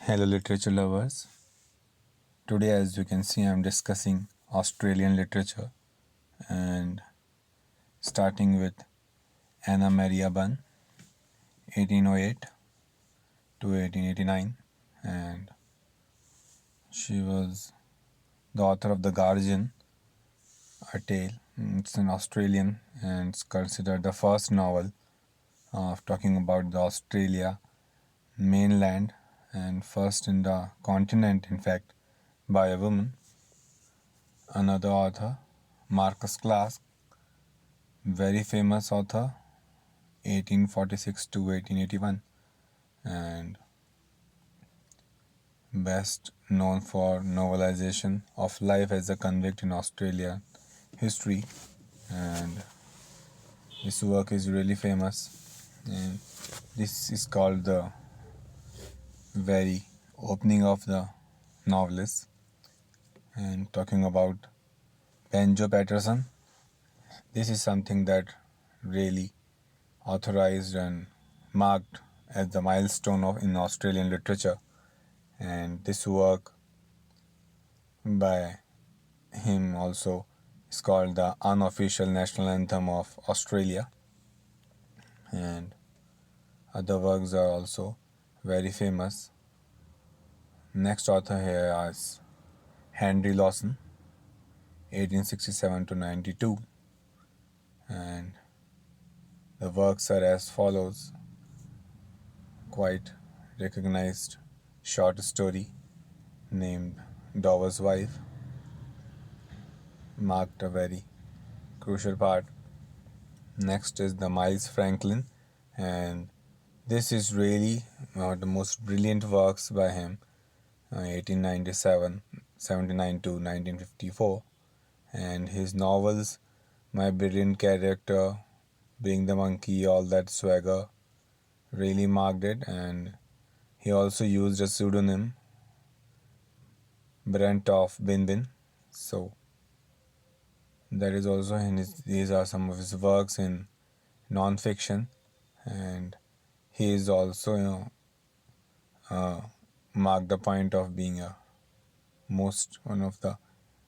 Hello, literature lovers. Today, as you can see, I'm discussing Australian literature and starting with Anna Maria Bunn, 1808 to 1889, and she was the author of The Guardian, a tale. It's an Australian and it's considered the first novel of talking about the Australia mainland and first in the continent, in fact, by a woman. Another author, Marcus Clarke, very famous author, 1846 to 1881, and best known for novelization of life as a convict in Australia history, and this work is really famous, and this is called the very opening of the novelist. And talking about Banjo Patterson, this is something that really authorized and marked as the milestone in Australian literature, and this work by him also is called the unofficial national anthem of Australia, and other works are also very famous. Next author here is Henry Lawson, 1867 to 92, and the works are as follows. Quite recognized short story named Dover's Wife marked a very crucial part. Next is the Mies Franklin, and this is really one of the most brilliant works by him, 1897, 79 to 1954, and his novels, My Brilliant Character, Being the Monkey, All That Swagger, really marked it, and he also used a pseudonym, Brent of Bin Bin. So that is also these are some of his works in non-fiction, and he is also marked the point of being one of the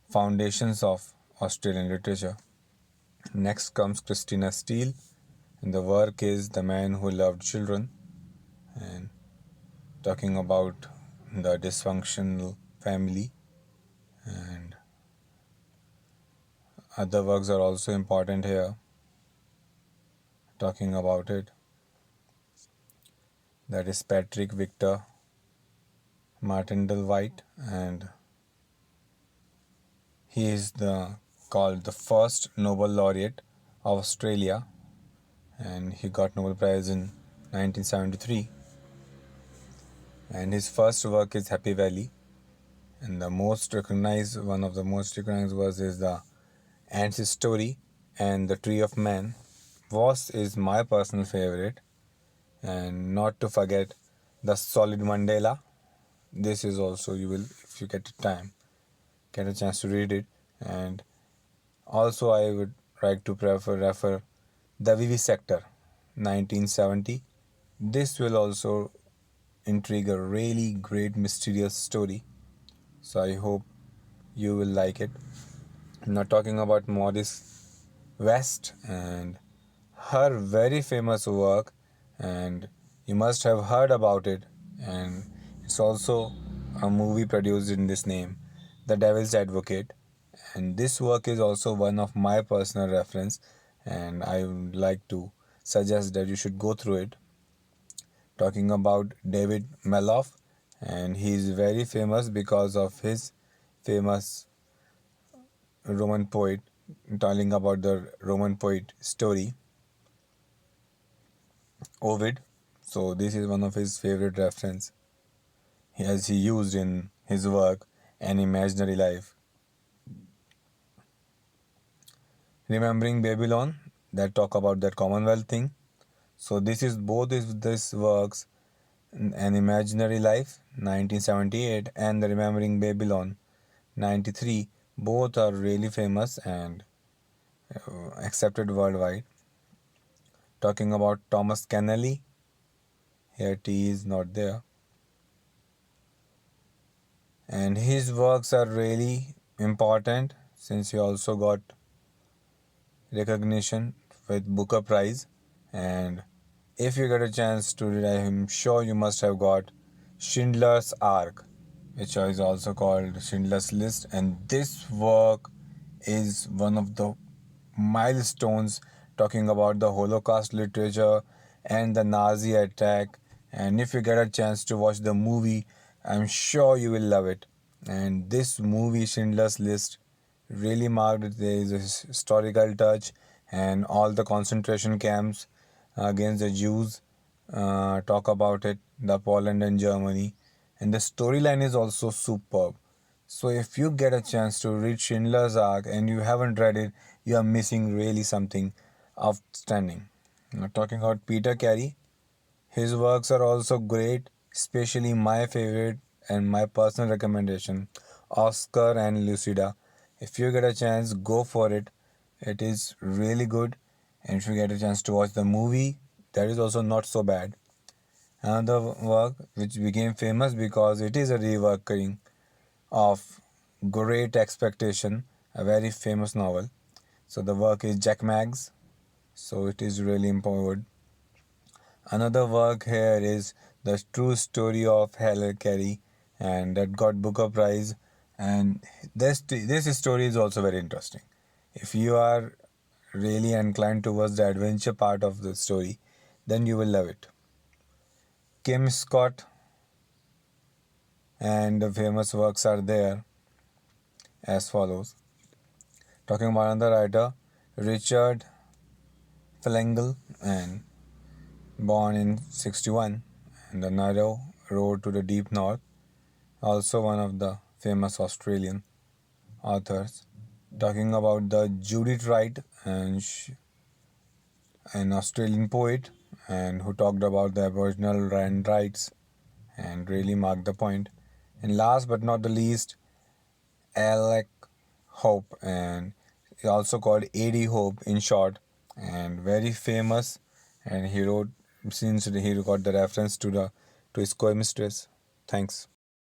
foundations of Australian literature. Next comes Christina Steele, and the work is The Man Who Loved Children, and talking about the dysfunctional family, and other works are also important here talking about it. That is Patrick Victor Martindale White, and he is called the first Nobel laureate of Australia, and he got Nobel Prize in 1973. And his first work is Happy Valley, and one of the most recognized was is the Ant's Story and The Tree of Man. Was is my personal favorite, and not to forget The Solid Mandela. This is also, you will, if you get a chance to read it. And also I would like to refer The Vivisector, 1970. This will also intrigue a really great mysterious story, so I hope you will like it. I'm not talking about Morris West and her very famous work, and you must have heard about it, and it's also a movie produced in this name, The Devil's Advocate, and this work is also one of my personal reference, and I would like to suggest that you should go through it. Talking about David Malouf, and he is very famous because of his famous Roman poet, telling about the Roman poet story, Ovid. So this is one of his favorite reference as he used in his work An Imaginary Life. Remembering Babylon, that talk about that Commonwealth thing. So this is both this works, An Imaginary Life, 1978, and the Remembering Babylon, 93. Both are really famous and accepted worldwide. Talking about Thomas Kennelly, here T is not there. and his works are really important since he also got recognition with Booker Prize. And if you get a chance to read, I'm sure you must have got Schindler's Ark, which is also called Schindler's List. And this work is one of the milestones talking about the Holocaust literature and the Nazi attack. And if you get a chance to watch the movie, I'm sure you will love it. And this movie, Schindler's List, really marked it. There is a historical touch, and all the concentration camps against the Jews talk about it, the Poland and Germany, and the storyline is also superb. So if you get a chance to read Schindler's Ark and you haven't read it, you are missing really something outstanding. Now, talking about Peter Carey, his works are also great, especially my favorite and my personal recommendation, Oscar and Lucida. If you get a chance, go for it. It is really good. And if you get a chance to watch the movie, that is also not so bad. Another work which became famous because it is a reworking of Great Expectation, a very famous novel. So the work is Jack Maggs. So it is really important. Another work here is The True Story of Halle Carey, and that got Booker Prize. And this story is also very interesting. If you are really inclined towards the adventure part of the story, then you will love it. Kim Scott and the famous works are there as follows. Talking about another writer, Richard Flengel, and born in 61, and The Narrow Road to the Deep North, also one of the famous Australian authors. Talking about the Judith Wright, and an Australian poet, and who talked about the Aboriginal land rights and really marked the point. And last but not the least, Alec Hope, and also called A.D. Hope in short, and very famous. And he wrote, since he got the reference to his co-mistress. Thanks.